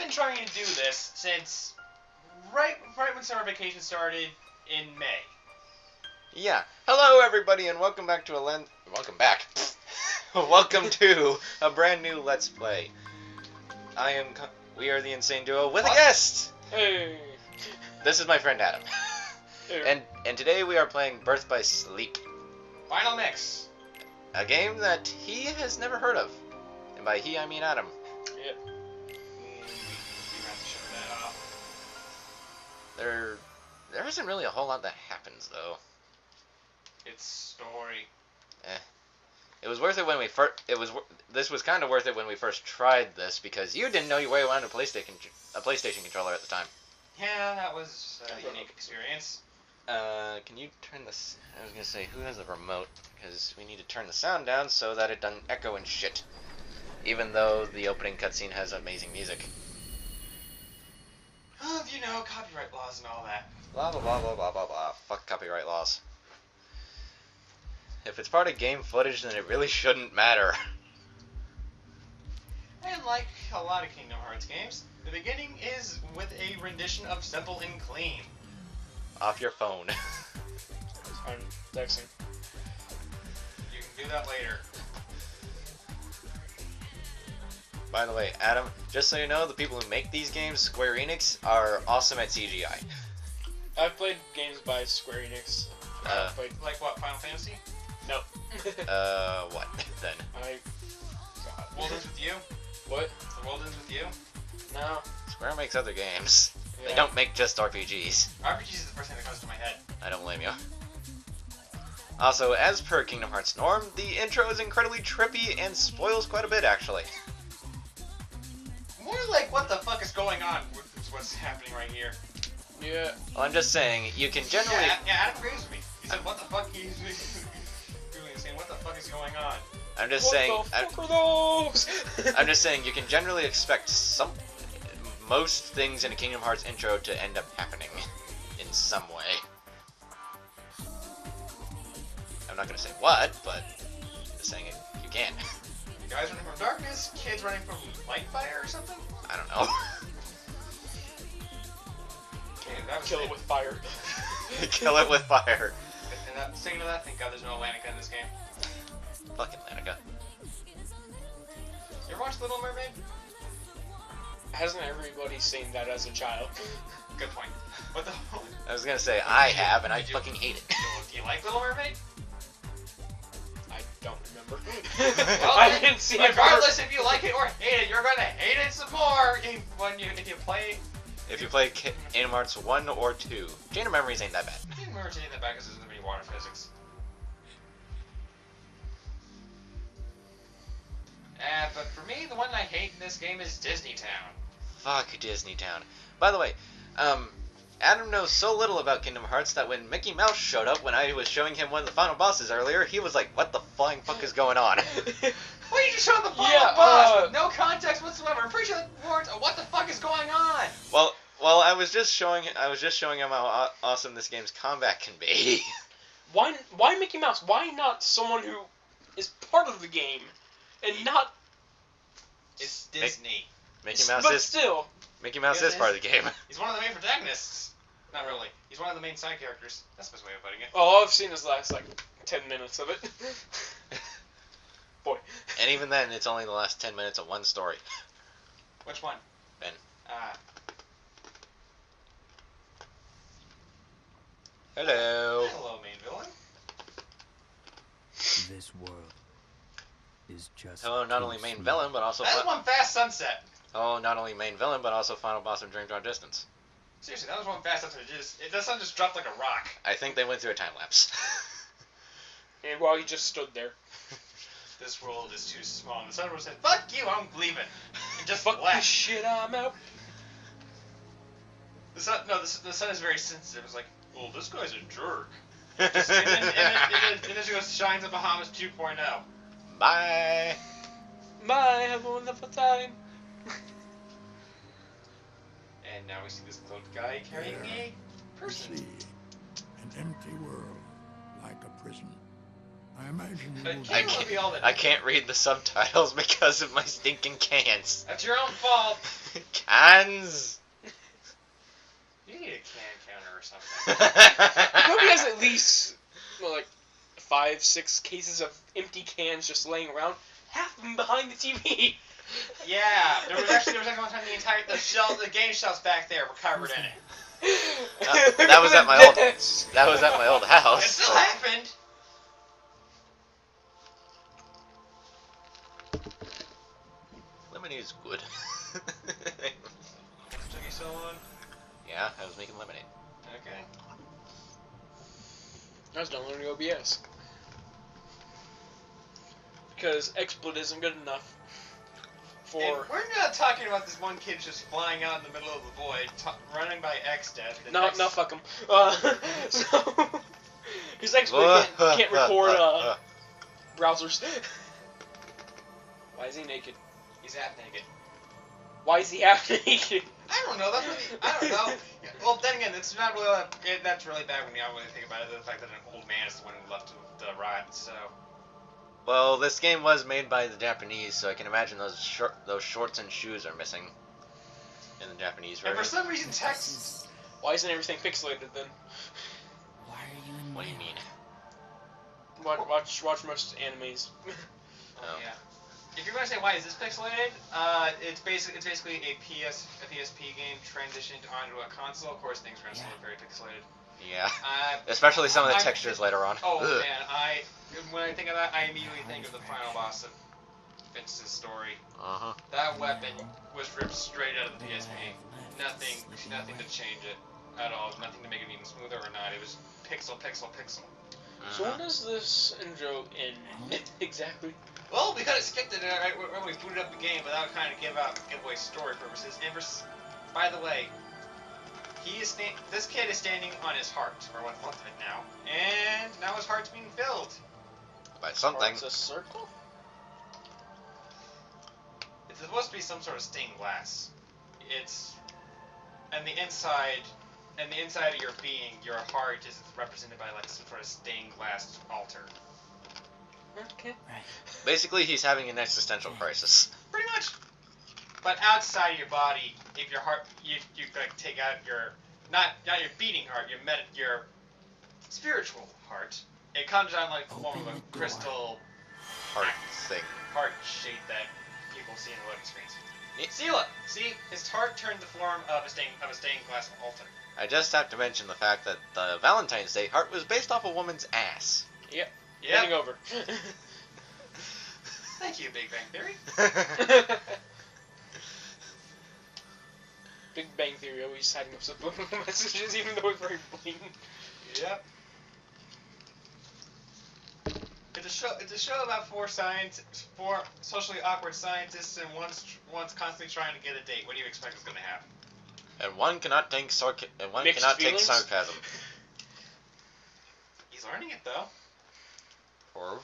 been trying to do this since right when summer vacation started in May. Yeah. Hello, everybody, and welcome back to welcome back. Welcome to a brand new Let's Play. We are the Insane Duo with a guest. Hey. This is my friend Adam. Hey. And today we are playing Birth by Sleep, Final mix. a game that he has never heard of, and by he I mean Adam. Yep. We have to shut that off. There isn't really a whole lot that happens though. It's story. It was worth it when we first. This was kind of worth it when we first tried this because you didn't know you wanted a PlayStation controller at the time. Yeah, that was a unique experience. Can you turn this? I was gonna say, who has a remote? Because we need to turn the sound down so that it doesn't echo and shit. Even though the opening cutscene has amazing music. Well, you know, copyright laws and all that. Blah blah blah blah blah blah blah. Fuck copyright laws. If it's part of game footage, then it really shouldn't matter. And like a lot of Kingdom Hearts games, the beginning is with a rendition of Simple and Clean. Off your phone. I'm texting. You can do that later. By the way, Adam, just so you know, the people who make these games, Square Enix, are awesome at CGI. I've played games by Square Enix. Like what, Final Fantasy? No. What then? God. World Ends With You? What? The World Ends With You? No. Square makes other games. Yeah. They don't make just RPGs. RPGs is the first thing that comes to my head. I don't blame you. Also, as per Kingdom Hearts norm, the intro is incredibly trippy and spoils quite a bit, actually. More like, what the fuck is going on with what's happening right here. Yeah. Well, I'm just saying, you can generally... Yeah, Adam agrees with me. He said, what the fuck he's doing, saying, what the fuck is going on? I'm just saying... What the fuck are those? I'm just saying, you can generally expect most things in a Kingdom Hearts intro to end up happening in some way. I'm not gonna say what, but I'm just saying it, you can. Guys running from darkness, kids running from light fire or something? I don't know. Okay, that was Kill it with fire. Kill it with fire. And saying to that, thank God there's no Atlantica in this game. Fucking Atlantica. You ever watch Little Mermaid? Hasn't everybody seen that as a child? Good point. What the hell? I was gonna say, I have, and I fucking hate it. Do you like Little Mermaid? I don't remember. Well, I didn't see it. regardless if you like it or hate it, you're gonna hate it some more if you play. If you play Kingdom Hearts 1 or 2, Chain of Memories ain't that bad. I didn't remember taking that back because there's gonna be water physics. But for me, the one I hate in this game is Disney Town. Fuck Disney Town. By the way, Adam knows so little about Kingdom Hearts that when Mickey Mouse showed up when I was showing him one of the final bosses earlier, he was like, what the flying fuck is going on? Well, you just showed the final boss with no context whatsoever. I'm pretty sure the words are, what the fuck is going on? Well, I was just showing him how awesome this game's combat can be. Why Mickey Mouse? Why not someone who is part of the game and not? It's Disney. Mickey Mouse but is still. Mickey Mouse Yes, is part of the game. He's one of the main protagonists. Not really. He's one of the main side characters. That's the best way of putting it. Oh, I've seen his last 10 minutes of it. Boy. And even then, it's only the last 10 minutes of one story. Which one? Ben. Hello. Hello, main villain. This world is just. Hello, not only main villain, but also. That was one fast sunset. Oh, not only main villain, but also final boss of Dream Drop Distance. Seriously, that was one fast sunset. The sun just dropped like a rock. I think they went through a time lapse. And while he just stood there. This world is too small. And the sun said, "Fuck you, I'm leaving." And just Fuck left. this shit, I'm out. The sun is very sensitive. It's like, well, this guy's a jerk. and then she goes, shines the Bahamas 2.0. Bye. Bye, have a wonderful time. And now we see this cloaked guy carrying a person. See, an empty world, like a prison. I imagine you But will can't let me all the. I can't read the subtitles because of my stinking cans. That's your own fault. Cans. You need a can counter or something. Nobody has at least like 5, 6 cases of empty cans just laying around. Half of them behind the TV. Yeah, there was actually one time the game shelves back there were covered in it. That was at my old. That was at my old It house. still happened. Lemonade is good. Took you so long. Yeah, I was making lemonade. Okay. I was downloading OBS. Because XSplit isn't good enough for... And we're not talking about this one kid just flying out in the middle of the void, running by X-Death. No, fuck him. So... Because XSplit can't record browsers. Why is he naked? He's half naked. Why is he half naked? I don't know. That's really. I don't know. Well, then again, it's not really. That's really bad when you really think about it. The fact that an old man is the one who left to rot. So. Well, this game was made by the Japanese, so I can imagine those shorts and shoes are missing in the Japanese version. And for some reason, Texas. Why isn't everything pixelated then? Why are you in What do you mean? Watch most animes. Oh yeah. If you're gonna say why is this pixelated, it's basically a PSP game transitioned onto a console. Of course, things are gonna still look very pixelated. Yeah. Especially some of the textures later on. Oh Ugh. man, when I think of that, I immediately think of the final boss of Vince's story. Uh-huh. That weapon was ripped straight out of the PSP. Nothing to change it at all. Nothing to make it even smoother or not. It was pixel, pixel, pixel. So when does this intro end exactly? Well, we kind of skipped it right when we booted up the game, but that would kind of give away story purposes. And by the way, this kid is standing on his heart, or what's left of it now, and now his heart's being filled. By something. It's a circle? It's supposed to be some sort of stained glass. And the inside of your being, your heart is represented by like some sort of stained glass altar. Okay. Right. Basically, he's having an existential crisis. Pretty much. But outside of your body, if your heart, you like take out your not your beating heart, your spiritual heart. It comes out like the form of a crystal Heart thing. heart shape that people see in the loading screens. See, look. See, his heart turned the form of a stained glass altar. I just have to mention the fact that the Valentine's Day heart was based off a woman's ass. Yep. Yeah. Bending over. Thank you, Big Bang Theory. Big Bang Theory always hiding up subliminal messages, even though it's very blatant. Yep. It's a show about four socially awkward scientists, and one's constantly trying to get a date. What do you expect is going to happen? And one cannot take Mixed feelings? sarcasm. He's learning it though. Or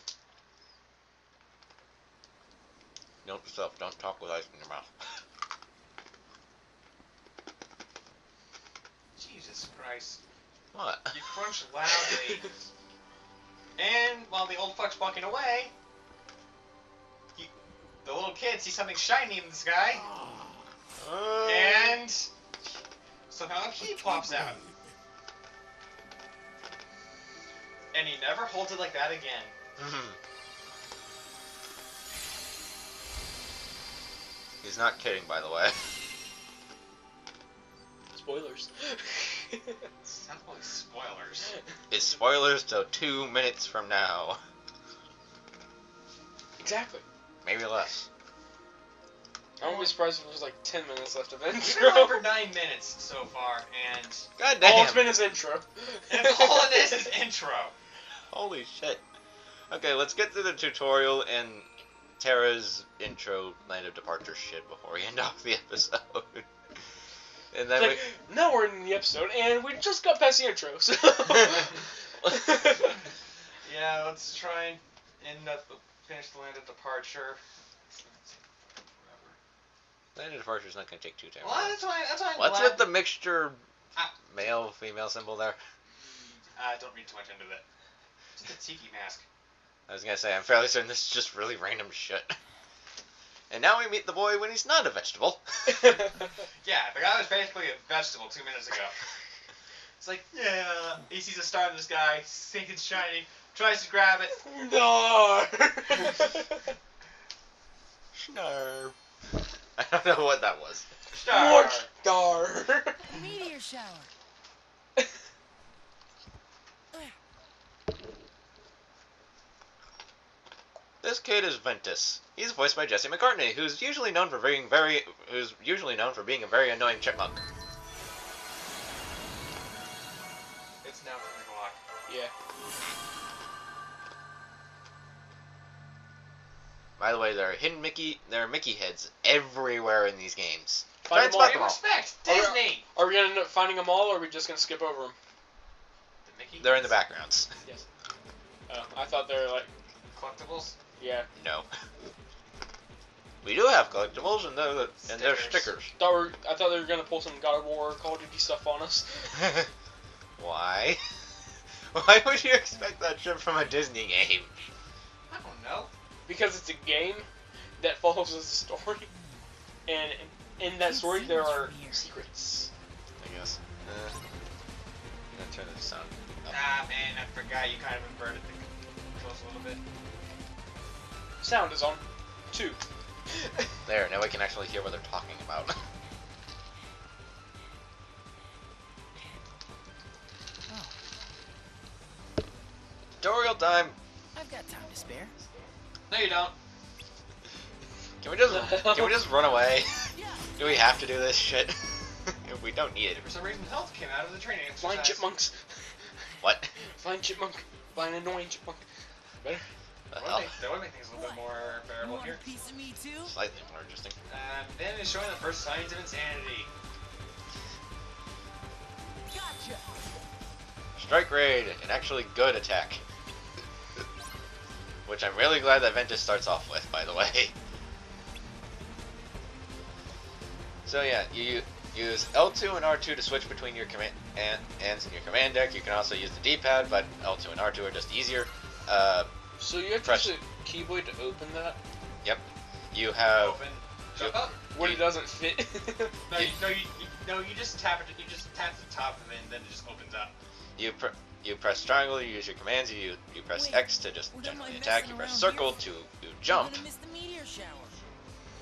note yourself, don't talk with ice in your mouth. Jesus Christ. What? You crunch loudly. And while the old fuck's walking away, the little kid sees something shiny in the sky, and somehow a key pops out. And he never holds it like that again. He's not kidding, by the way. Spoilers. It's not really spoilers. It's spoilers till 2 minutes from now. Exactly. Maybe less. I won't be surprised if there's like 10 minutes left of We've intro. been over 9 minutes so far, and God All damn. it's been is intro. and all it is intro. Holy shit. Okay, let's get through the tutorial and Tara's intro line of departure shit before we end off the episode. And then Like, now we're in the episode, and we just got past the intro, so... Yeah, let's try and finish the land of departure. Land of departure is not going to take too time. Well, that's why I'm What's glad. with the mixture Ah. male-female symbol there? Don't read too much into that. Just a tiki mask. I was gonna say, I'm fairly certain this is just really random shit. And now we meet the boy when he's not a vegetable. Yeah, the guy was basically a vegetable 2 minutes ago. It's like, yeah, he sees a star in the sky, thinks it's shiny, tries to grab it. No. Snarf. I don't know what that was. Star. Star. Meteor shower. This kid is Ventus. He's voiced by Jesse McCartney, who's usually known for being a very annoying chipmunk. It's now 3 o'clock. Yeah. By the way, there are Mickey heads everywhere in these games. Find them all. Try and spot Hey, them all. respect! Disney! Are we gonna end up finding them all, or are we just gonna skip over them? The Mickey? They're in the backgrounds. Yes. I thought they were like, Collectibles? yeah. No. We do have collectibles, and they're stickers. I thought they were gonna pull some God of War, Call of Duty stuff on us. Why? Why would you expect that shit from a Disney game? I don't know. Because it's a game that follows a story, and in that story there are secrets. I guess. I'm gonna turn the sound up. Ah, man, I forgot you kind of inverted the controls a little bit. Sound is on. 2. There, now we can actually hear what they're talking about. Tutorial time! I've got time to spare. No, you don't. Can we just run away? Do we have to do this shit? We don't need it. For some reason, health came out of the training exercise. Flying chipmunks. What? Flying chipmunk. Flying annoying chipmunk. Better. The hell? That would make things a little bit more You bearable want here. a piece of me too? Slightly more interesting. Ben is showing the first signs of insanity. Gotcha. Strike Raid, an actually good attack. Which I'm really glad that Ventus starts off with, by the way. So yeah, you use L2 and R2 to switch between your command hands in your command deck. You can also use the D-pad, but L2 and R2 are just easier. So you have to Press- use a keyblade to open that? Yep. You have Open. Jump up. When it doesn't fit? No, you just tap it. You just tap the top of it, and then it just opens up. you press triangle, you use your commands. You press Wait, X to just we're generally done attack. You messing press around circle here. to jump. I'm gonna miss the meteor shower.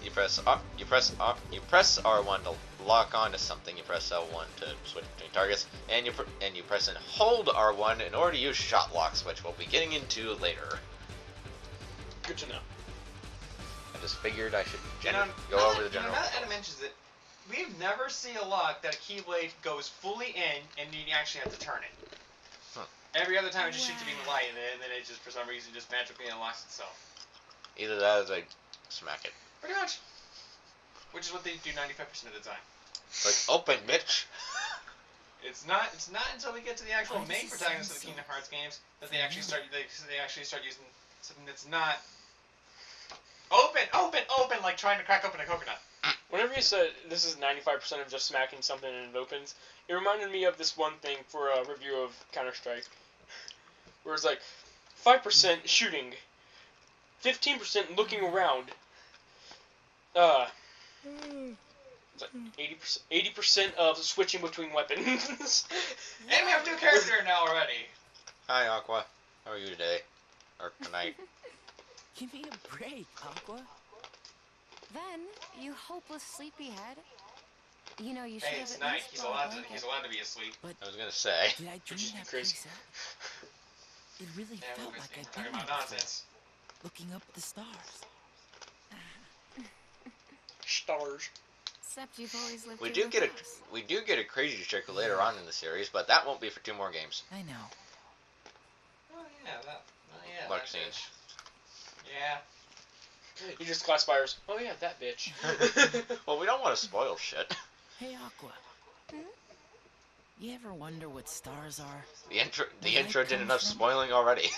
You press R1 to lock onto something. You press L1 to switch between targets, and you press and hold R1 in order to use shot locks, which we'll be getting into later. Good to know. I just figured I should go now over the that- general. Now that Adam mentions it, we've never seen a lock that a keyblade goes fully in and you actually have to turn it. Huh. Every other time it just shoots a beam of light, and then it just, for some reason, just magically unlocks itself. Either that or they smack it. Pretty much. Which is what they do 95% of the time. It's like, open, bitch! It's not until we get to the actual Why does main it protagonists of sound the Kingdom so Hearts games that they actually start using something that's not open, like trying to crack open a coconut. Whenever you said this is 95% of just smacking something and it opens, it reminded me of this one thing for a review of Counter-Strike. Where it's like, 5% shooting, 15% looking around, it's like 80% of switching between weapons. And we have 2 characters here now already. Hi, Aqua. How are you today? Or tonight? Give me a break, Aqua. Then, you hopeless sleepyhead. You know, you should Hey, have it's at night. least He's brought a allowed blanket. to be asleep. I was gonna say. Did I dream is that crazy. place out? It really Yeah, felt we're like I'd talking been about there nonsense. before, looking up at the stars. Stars. Except you've always lived We in do the get past. a crazy trick later on in the series, but that won't be for 2 more games. I know. Oh yeah, Lark that scenes. bitch. Yeah. You just classify her as, oh yeah, that bitch. Well, we don't want to spoil shit. Hey, Aqua. You ever wonder what stars are? The intro Where light did comes enough from? spoiling already.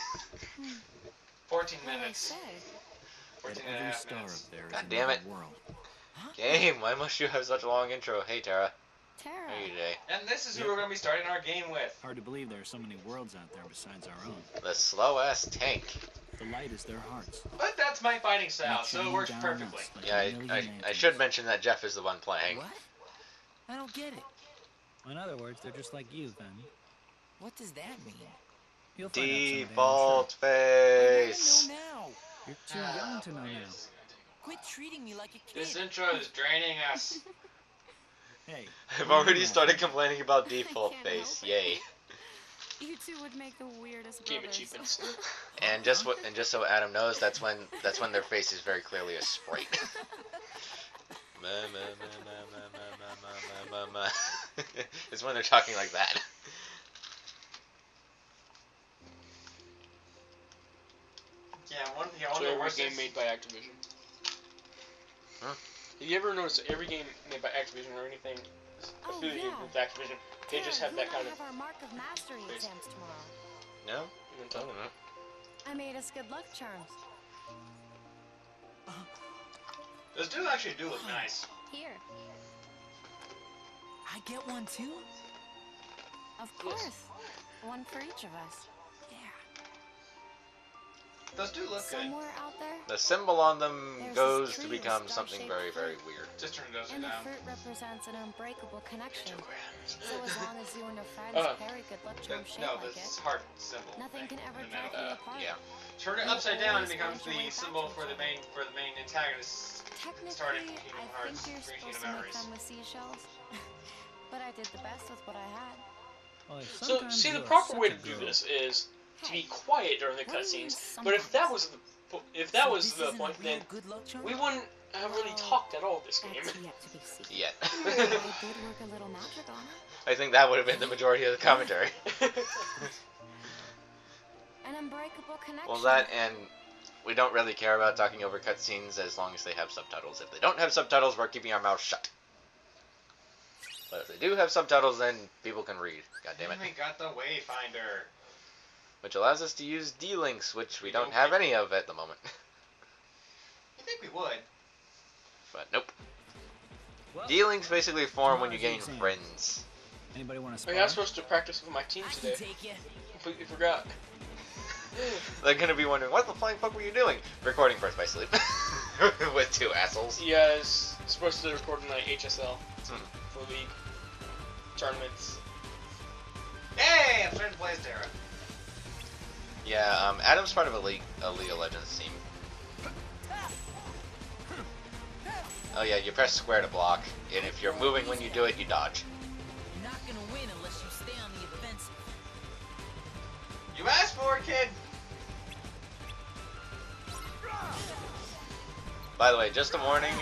14 Like I minutes. said, 14 and a Every half star minutes. up there is God damn it. another world. Game, why must you have such a long intro? Hey, Tara. Tara. Hey, Jay. And this is who we're going to be starting our game with. Hard to believe there are so many worlds out there besides our own. The slow-ass tank. The light is their hearts. But that's my fighting style, They so it chain works down perfectly. us like Yeah, a million I lanterns. should mention that Jeff is the one playing. What? I don't get it. In other words, they're just like you, then. What does that mean? You'll find out someday, I'm Default I face. gotta know now. sure. You're too young to know now. Quit treating me like a kid. This intro is draining us. Hey, I've already started complaining about default can't face. help it. Yay. You two would make the weirdest Game brothers. achievements. And just so Adam knows, that's when their face is very clearly a sprite. It's when they're talking like that. Yeah, one So of the every worst game is- made by Activision. Huh? Have you ever noticed that every game made by Activision or anything Oh, affiliated yeah. with Activision, they just Tara, have you that and I kind of have our Mark of Mastery face. exams tomorrow. No? mentality. I made us good luck charms. Those do actually do look nice. Here. I get one too? Of course. One for each of us. Yeah. Those do look good. Somewhere out there, The symbol on them There's goes this to tree with become something star-shaped very, very fruit. weird. Just turn those and the down. fruit represents an unbreakable connection. So as long as you and your friends Uh, carry good luck charms shaped No, like this it, heart symbol. nothing thing can ever in the drive middle. you apart. Yeah. Turn it You'll upside down and it always becomes find your way the back symbol to for each the other. main antagonist. Started Technically, from Kingdom I Hearts, think you're Three supposed Kingdom to make Memories. them with seashells. But I did the best with what I had. Well, So, sometimes see, the you are proper such way a to do girl. this is to be Hey, quiet during the what do you mean cutscenes. But if that was So was this the isn't a point, real then good luck charm? we wouldn't have really Well, talked at all this game. that's yet to be seen. Yet. I did work a little magic on it. I think that would have been the majority of the commentary. An unbreakable connection. Well, that and we don't really care about talking over cutscenes as long as they have subtitles. If they don't have subtitles, we're keeping our mouths shut. But if they do have subtitles, then people can read. God damn it. And we got the Wayfinder. Which allows us to use D-Links, which we don't have any of at the moment. You think we would? But nope. Well, D-Links basically form when you tomorrow's gain exam. friends. Anybody want to Oh, spar? yeah, I was supposed to practice with my team I today. can take you. Completely forgot. They're gonna be wondering, what the flying fuck were you doing? Recording First by Sleep. With two assholes. Yeah, it's supposed to record in like HSL Hmm. for league tournaments. Hey, I'm starting to play as Tara. Yeah, Adam's part of a League of Legends team. Oh yeah, you press square to block, and if you're moving when you do it, you dodge. You're not gonna win unless you stay on the offensive. You asked for it, kid. By the way, just a warning,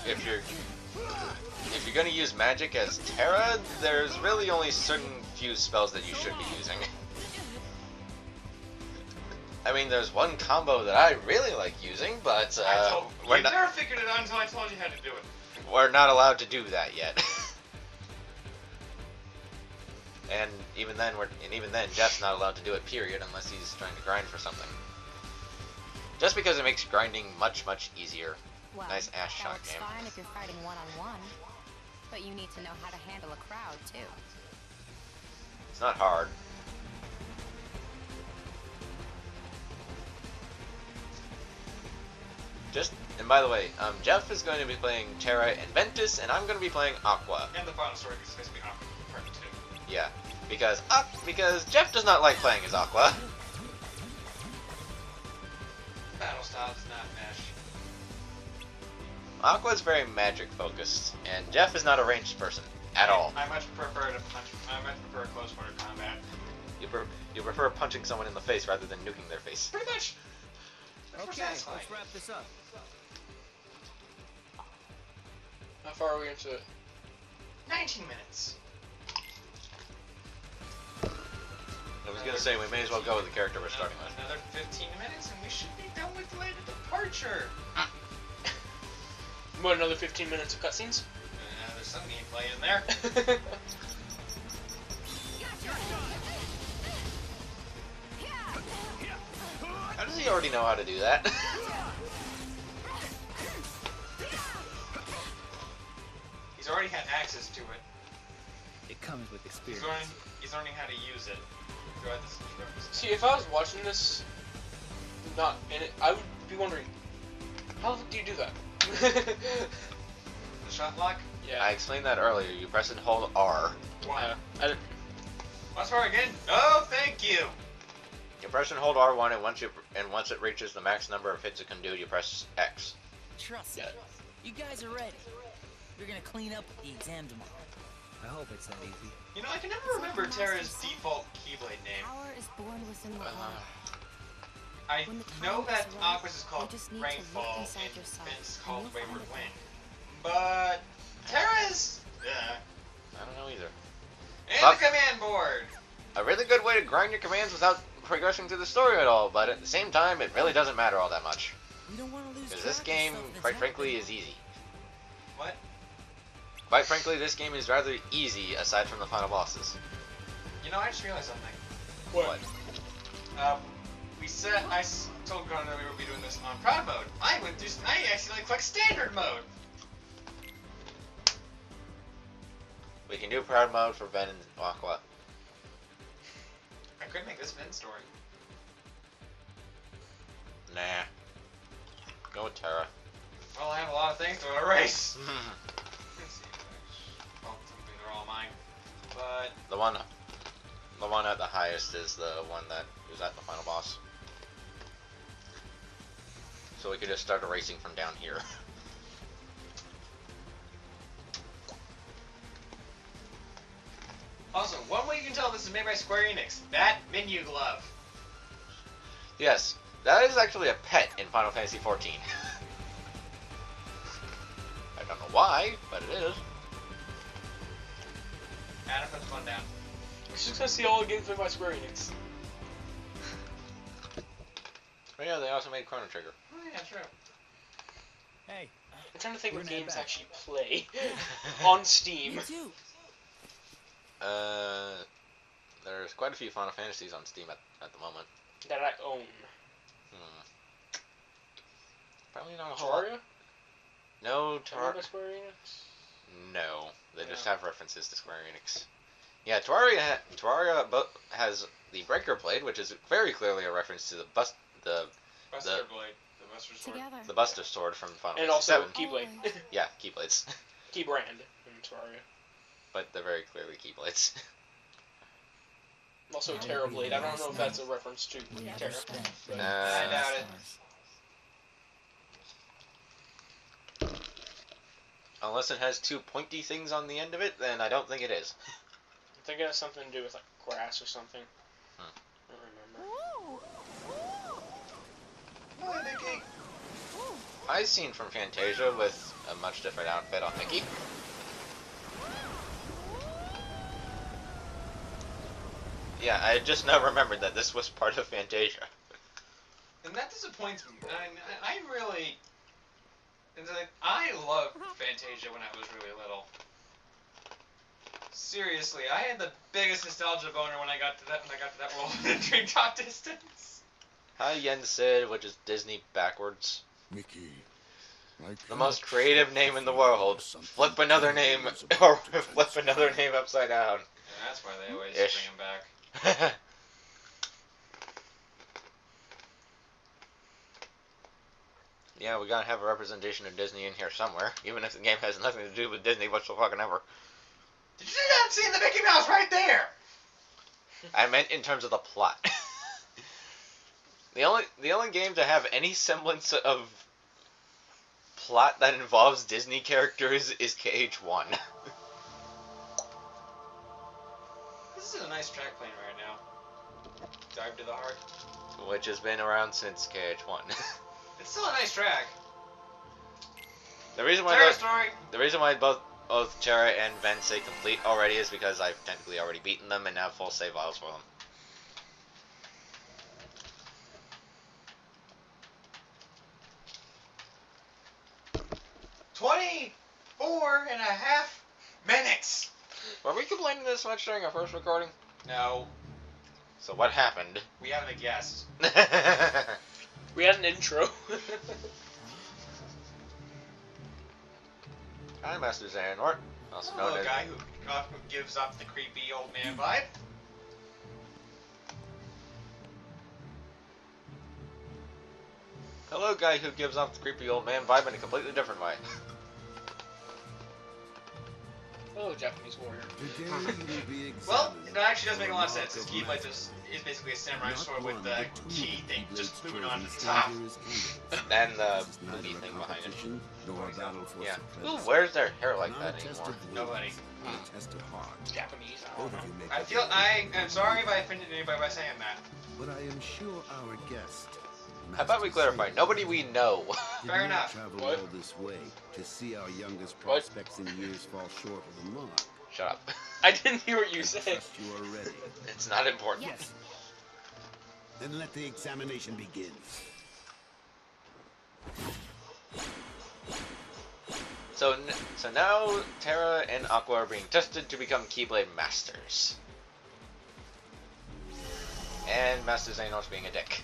if you're gonna use magic as Terra, there's really only certain few spells that you should be using. I mean, there's one combo that I really like using, but you never figured it out until I told you how to do it. we're not allowed to do that yet. And even then, Jeff's not allowed to do it. Period, unless he's trying to grind for something. Just because it makes grinding much, much easier. Well, Nice ass that shot works game. fine if you're fighting one-on-one. But you need to know how to handle a crowd, too. It's not hard. And by the way, Jeff is going to be playing Terra and Ventus, and I'm going to be playing Aqua. And the final story is supposed to be Aqua Part 2. Yeah, because Jeff does not like playing as Aqua. Battle style does not mesh. Aqua is very magic focused, and Jeff is not a ranged person at all. I much prefer to punch. I much prefer close quarter combat. You prefer punching someone in the face rather than nuking their face. Pretty much. That's more Okay, satisfying. let's wrap this up. How far are we into it? 19 minutes. I was gonna say we may as well go with the character we're starting with. Another 15 minutes, and we should be done with Late Departure. What, another 15 minutes of cutscenes? There's some gameplay in there. How does he already know how to do that? He's already had access to it. It comes with He's experience. learning how to use it. Throughout this. See, if I was watching this, not in it, I would be wondering, how do you do that? The shot lock. Yeah. I explained that earlier. You press and hold R. Why? I didn't- What's for again? Oh, thank you. You press and hold R1, and once it reaches the max number of hits it can do, you press X. Trust me. Yeah. You guys are ready. You're gonna clean up the exam tomorrow. I hope it's that easy. You know, I can never remember Terra's default Keyblade name. Power is born within the heart. I When the know time that is right, Aqua's is called you just need to look Rainfall inside and yourself, Vince and called you'll Wayward find it Wind. But Terra's, I don't know either. and Fuck. the command board. A really good way to grind your commands without progressing through the story at all, but at the same time, it really doesn't matter all that much. We don't want to lose Because track this of game, stuff that's quite frankly, happening. is easy. What? Quite frankly, this game is rather easy, aside from the final bosses. You know, I just realized something. What? I told Connor that we would be doing this on proud mode. I accidentally clicked standard mode. We can do proud mode for Ben and Aqua. I could make this Vin story. Nah. Go with Terra. Well, I have a lot of things to erase. Let's see. Well, they're all mine. But the one at the highest is the one that is at the final boss. So we could just start erasing from down here. also, one way you can tell this is made by Square Enix: that menu glove. Yes, that is actually a pet in Final Fantasy XIV. I don't know why, but it is. Adam, put the one down. We're just gonna see all the games made by Square Enix. Oh yeah, they also made Chrono Trigger. Oh yeah, true. Hey, I'm trying to think We're what gonna head games back. actually play on Steam. Me too. There's quite a few Final Fantasies on Steam at the moment. That I own. Probably not a whole lot. Terraria? No, Terraria by Square Enix? No, they just Yeah. have references to Square Enix. Yeah, Terraria has the Breaker Blade, which is very clearly a reference to the Buster Blade. The Buster Sword. Together. the Buster Sword from Final And Fantasy also VII. Keyblade. Always. Yeah, Keyblades, Keybrand in Terraria. but they're very clearly Keyblades. Also Yeah, Terra Blade. I don't know if nice. that's a reference to We never Terra. spent but- any I doubt it. stars. Unless it has two pointy things on the end of it, then I don't think it is. I think it has something to do with like grass or something. Hmm. I don't remember. Oh, big cake. I've seen from Fantasia with a much different outfit on Mickey. Yeah, I just now remembered that this was part of Fantasia. And that disappoints me. I really. It's like, I loved Fantasia when I was really little. Seriously, I had the biggest nostalgia boner when I got to that world in Dream Talk Distance. Hi Yen Sid, which is Disney backwards. Mickey, The most creative name in the world. Flip another name, or flip another name upside down. Yeah, that's why they always Ish. bring him back. Yeah, we gotta have a representation of Disney in here somewhere, even if the game has nothing to do with Disney whatsoever. Did you not see the Mickey Mouse right there? I meant in terms of the plot. The only game to have any semblance of plot that involves Disney characters is KH1. This is a nice track playing right now. Dive to the Heart. Which has been around since KH1. It's still a nice track. The reason Terra Story. both Terra and Ven say complete already is because I've technically already beaten them and have full save files for them. Minutes. Were we complaining this much during our first recording? No, So what happened? we have a guest. We had an intro. Hi, Master Xehanort. Also Hello, known as guy who gives off the creepy old man vibe. hello, guy who gives off the creepy old man vibe in a completely different way. Oh, Japanese warrior. Well, it actually does make a lot of sense. His Keyblade is basically a samurai sword with the key thing just moving on to the top. And the movie thing behind it. Yeah. Who wears their hair like that anymore? Nobody. Japanese. I'm sorry if I offended anybody by saying that. But I am sure our guest. How about we clarify? Nobody we know. Fair enough. Travel What? all this way to see our youngest What? prospects in years fall short of the mark. Shut up. I didn't hear what you I said. trust you are ready. It's not important. Yes. Then let the examination begin. So now Terra and Aqua are being tested to become Keyblade Masters. And Master Xehanort's being a dick.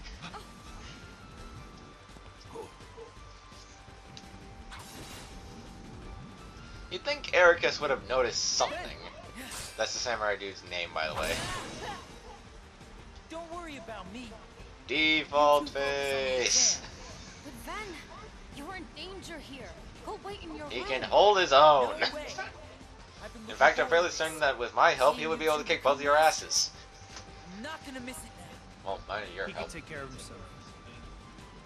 You'd think Ericus would have noticed something. That's the samurai dude's name, by the way. Don't worry about me. Default face. But Ven, you're in danger here. Go wait in your He room. can hold his own. No way. I've been In looking fact, I'm fairly forward to certain that with my help, he would be able to kick both of your asses. I'm not gonna miss it now. Well, minus your He help. can take care of himself.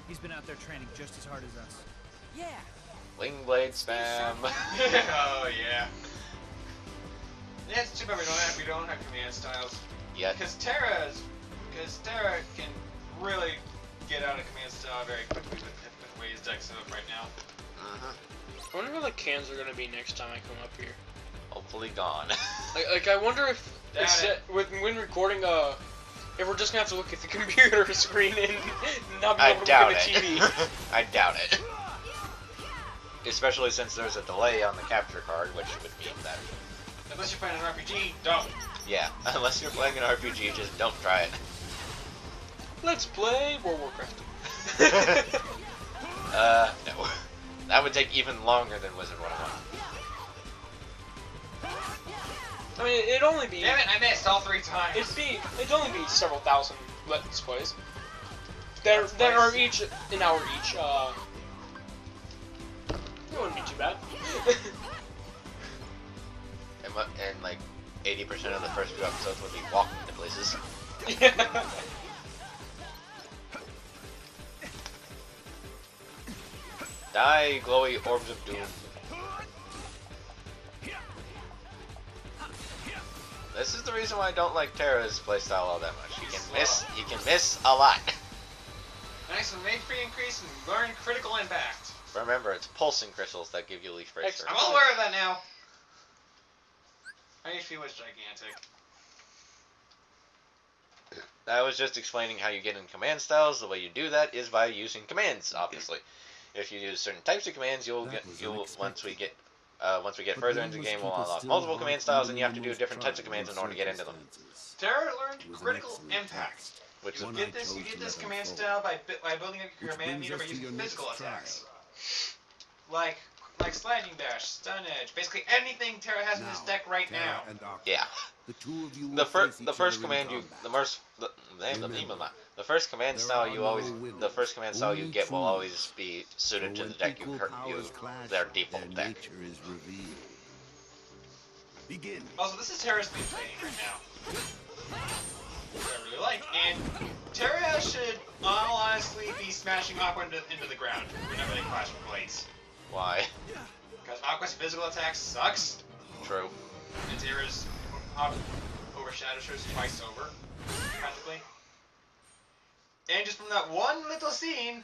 He's been out there training just as hard as us. Yeah. Wing blade spam. Oh yeah. Yeah, it's too bad we don't have command styles. Yet. Because Terra can really get out of command style very quickly with the way his deck's set up right now. Mhm. I wonder where the cans are gonna be next time I come up here. Hopefully gone. Like I wonder if it's Doubt it. when recording if we're just gonna have to look at the computer screen and not be I able to doubt look at it. the TV. I doubt it. Especially since there's a delay on the capture card, which would mean that, Unless you're playing an RPG, don't. yeah, unless you're playing an RPG, just don't try it. Let's play World of Warcraft. No. That would take even longer than Wizard 101. I mean, it'd only be Damn it, I missed all 3 times. it'd only be several thousand Let's Plays that are each an hour each. It wouldn't be too bad. And like 80% of the first few episodes would be walking to places. Yeah. Die, glowy orbs of doom. This is the reason why I don't like Terra's playstyle all that much. You can miss a lot. Nice and made free increase and learn critical impact. Remember, it's pulsing crystals that give you leaf bracer. I'm all aware of that now. My HP was gigantic. I was just explaining how you get in command styles. The way you do that is by using commands, obviously. If you use certain types of commands, once we get further into the game, we'll unlock multiple command styles, and you have to do different types of commands in order to get into them. Terra learned critical impact. Which You get this command style by building up your command meter by using physical attacks. Like sliding dash, stun edge, basically anything Terra has in this deck right now. yeah, the first command style you get will always be suited to the deck their default deck. Begin. Also, this is Terra's main training right now. Which I really like. And Terra should honestly be smashing Aqua into the ground whenever they clash with blades. Why? Because Aqua's physical attack sucks. True. And Terra's overshadows her twice over, practically. And just from that one little scene.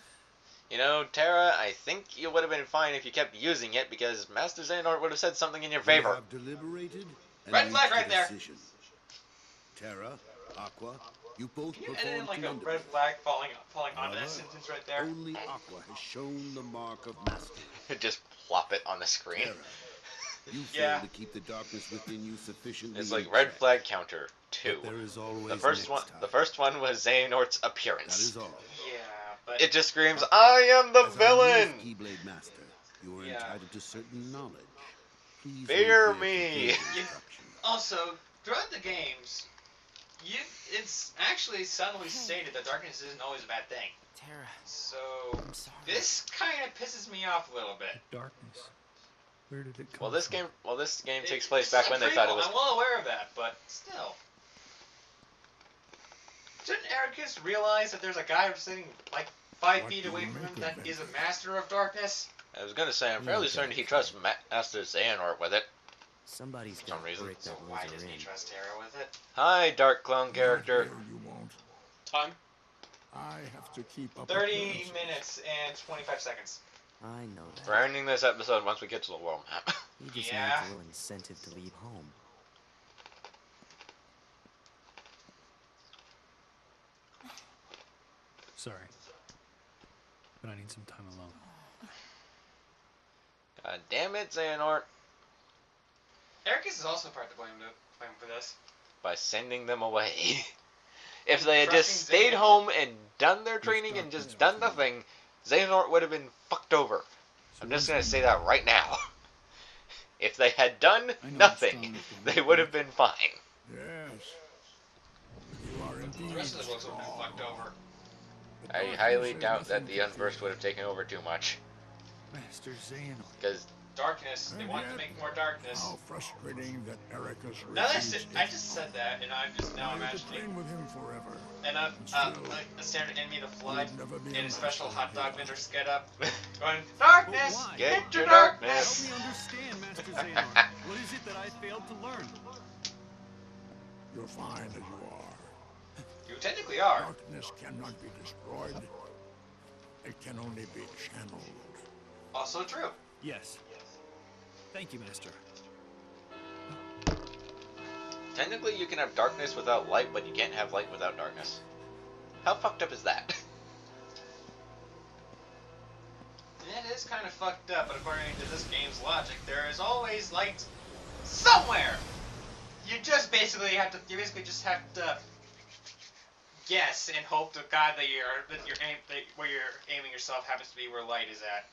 You know, Terra, I think you would have been fine if you kept using it, because Master Xehanort would have said something in your favor. Red flag right there. Terra, Aqua, you both Can you edit in like a commendably. red flag falling onto that sentence right there? Only Aqua has shown the mark of mastery. Just plop it on the screen. Terra, you Yeah. failed to keep the darkness within you sufficiently. It's like in red check. flag counter 2. But there is always The first next one time. was Xehanort's That appearance. is all. Yeah, but It just screams, "I am the As our villain!" newest Keyblade Master, you are Yeah. entitled to certain knowledge. Please Fear wait here me. for further instructions. Also, throughout the games, it's actually subtly stated that darkness isn't always a bad thing. Tara, So I'm sorry. this kind of pisses me off a little bit. Darkness. Where did it come Well, this from? game takes place It's back a when they thought it prequel, was. I'm well aware of that, but still. Didn't Ericus realize that there's a guy sitting like 5 What feet do away you from him make that of is a it? master of darkness? I was gonna say I'm fairly Look certain at he it. trusts Master Xehanort with it. Somebody's some got a reason. brick So that why lives doesn't her he in. trust Tara with it? Hi, Dark Clone character. Not here, you won't. Time. I have to keep up 30 appearances. minutes and 25 seconds. I know that. We're ending this episode once we get to the world map. He just Yeah. needs a little incentive to leave home. Sorry. But I need some time alone. God damn it, Xehanort. Ericus is also part to blame for this. By sending them away. If they had Trusting just stayed Xehanort. home and done their training and just done nothing, Xehanort would have been fucked over. I'm just gonna say that right now. If they had done nothing, they would have been fine. Yes. You are indeed The rest of the books would have been strong. fucked over. The I darkness highly has doubt that nothing the to Unversed fear. would have taken over too much. Master Xehanort. Because Darkness. They And want to yet, make more darkness. How frustrating that Ericus Now refused that's it. I just said that, and I'm just now I had to imagining. train with him forever. And Still, like a standard enemy, the Flood, you'd never be in a a special master hot dog again. vendor's get up, going, Darkness! But why? Get Get your your Help darkness. me understand, Master Xehanort. What is it that I failed to learn? You're fine as you are. You technically are. Darkness cannot be destroyed. It can only be channeled. Also true. Yes. Thank you, Master. technically you can have darkness without light, but you can't have light without darkness. How fucked up is that? It is kind of fucked up, but according to this game's logic, there is always light somewhere. You just basically have to. You basically just have to guess and hope to God that where you're aiming yourself happens to be where light is at.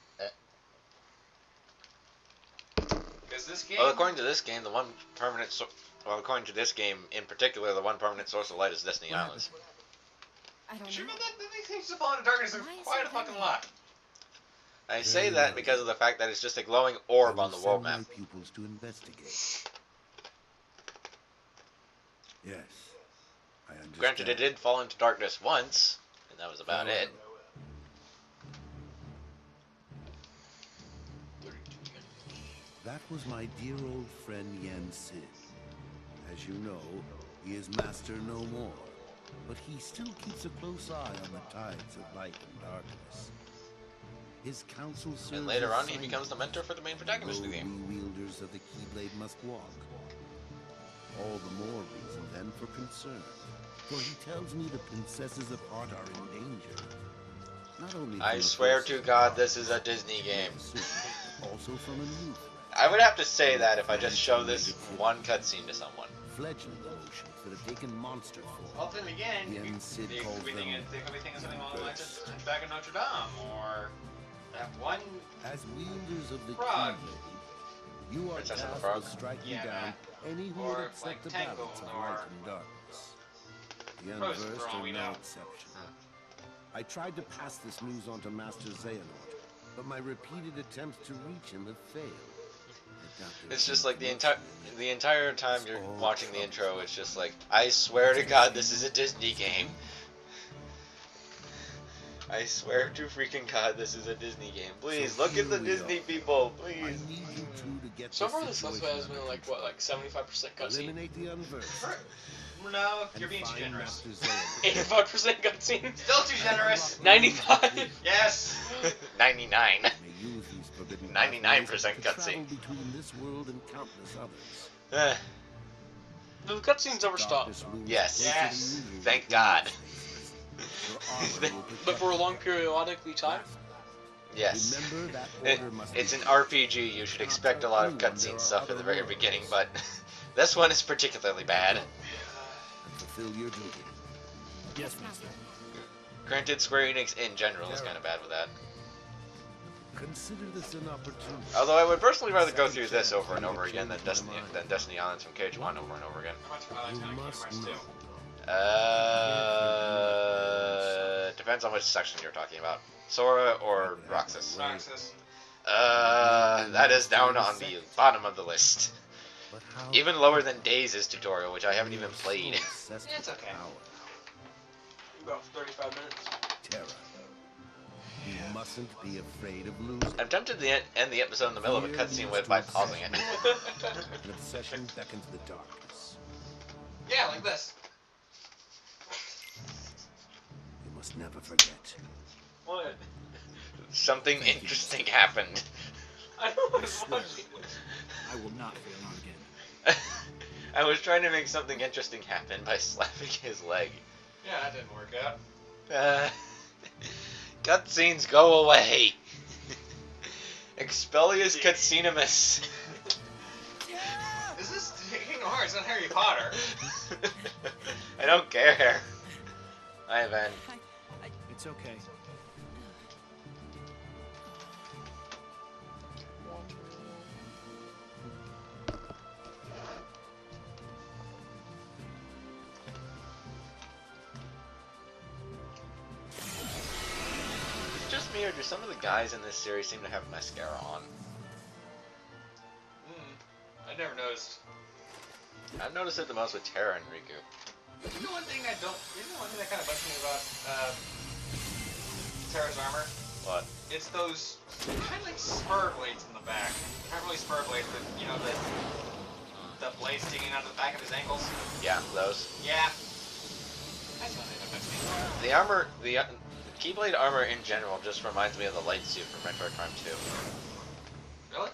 Because this game. Well, according to this game, the one permanent according to this game in particular, the one permanent source of light is Destiny Islands. I don't Sure, know. but that seems to fall into darkness Why is quite it a fucking there? lot. I say that because of the fact that it's just a glowing orb on the world map. My pupils to investigate. Yes, I understand. Granted, it did fall into darkness once, and that was about it. That was my dear old friend Yen Sid. As you know, he is master no more, but he still keeps a close eye on the tides of light and darkness. His counsel serves And later as on, he becomes the signposts mentor for the main protagonist of the where game. we wielders of the Keyblade must walk. All the more reason then for concern, for he tells me the princesses of heart are in danger. Not only I from the swear forces to of God, darkness, this is a Disney game. but also from a new threat. I would have to say that if I just show this one cutscene to someone. Fledgling emotions that have taken monster form. Well, then again, The you Sid could calls be them thinking something along the lines bursts. of back in Notre Dame, or that one. As wielders of the Frog. Keyblade, you are Princess and the tasked Frog? with striking Yeah, down any who or would upset like the Tangled, balance of or- light and darkness. The Frozen, Unversed for all are we no know. exception. I tried to pass this news on to Master Xehanort, but my repeated attempts to reach him have failed. I doubt there's It's just any like the connection entire time you're all watching the trouble. intro, it's just like, I swear to God, this is a Disney game. I swear to freaking God, this is a Disney game. Please, look at the here we Disney are. people, I please. need you two to get So this far, this Let's Play has situation been under like, what, control. like 75% cutscene? Eliminate the Unversed. No, and you're being too find generous. Master Xehanort. 85% cutscene? Still too generous. 95? Yes. 99. May use these forbidden 99% pathways to cutscene. travel between this world and countless others. Eh, The cutscenes never stop. Darkness looms Yes. closer than Yes. usual Thank within God. these spaces. Your armor will But protect for a long you. periodically time? yes. Remember that It, order must it's be an RPG, you should expect a lot of cutscene stuff at the very beginning, but this one is particularly bad. and fulfill your duty. Yes, Master. Granted, Square Enix in general is kind of bad with that. Consider this an opportunity. Although I would personally rather go through this over and over again than Destiny Islands from KH1 over and over again. How much I like You Kingdom must Hearts 2. know. Depends on which section you're talking about. Sora or Roxas. Roxas. That is down on the bottom of the list. But how Even lower than Days' tutorial, which I haven't even played. It's okay. About 35 minutes. Terra. You mustn't be afraid of losing. I'm tempted to end the episode in the middle of a cutscene by pausing it. An obsession beckons the darkness. Yeah, like this. You must never forget. What? Something interesting happened. I was watching. I will not fail you again. I was trying to make something interesting happen by slapping his leg. Yeah, that didn't work out. Cutscenes, go away! Expellius Cutscenimus. Is this Kingdom Hearts, not Harry Potter? I don't care. Hi, Ben. It's okay. Is it just me, or do some of the guys in this series seem to have mascara on? I never noticed. I've noticed it the most with Terra and Riku. You know one thing that kind of bugs me about Terra's armor? What? It's those kind of like spur blades in the back. Not really spur blades, but you know the blades sticking out of the back of his ankles. Yeah, those. Yeah. That's one thing that bugs me. The armor, the Keyblade armor in general just reminds me of the light suit from Metroid Prime 2. Really?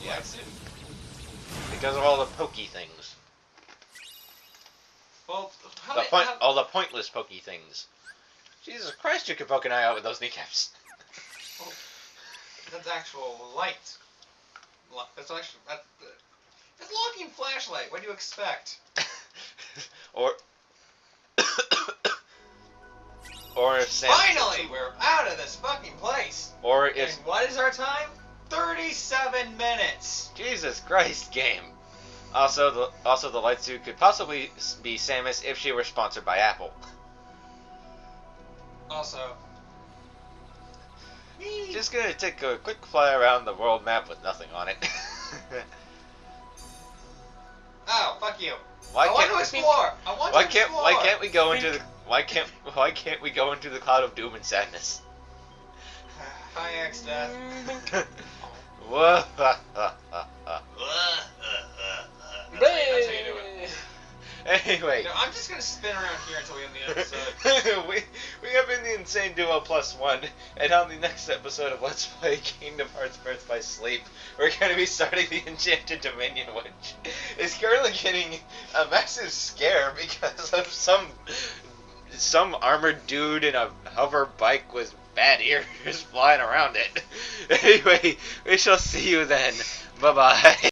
Yeah, it's it. Because of all the pokey things. Well, All the pointless pokey things. Jesus Christ, you could poke an eye out with those kneecaps. That's actual light. That's actually that's a locking flashlight. What do you expect? or if Sam. Finally, we're out of this fucking place. Or And if what is our time? 37 minutes. Jesus Christ, game. Also, the light suit could possibly be Samus if she were sponsored by Apple. Also, Just gonna take a quick fly around the world map with nothing on it. oh, fuck you. Why I want can't to explore. I want to explore. why can't we go into the why can't we go into the cloud of doom and sadness? Hi, X Death. Whoa. That's how you do it. Anyway, No, I'm just gonna spin around here until we end the episode. we have been the Insane Duo +1, and on the next episode of Let's Play Kingdom Hearts Birth by Sleep, we're going to be starting the Enchanted Dominion, which is currently getting a massive scare because of some armored dude in a hover bike with bad ears flying around it. Anyway, we shall see you then. Bye-bye.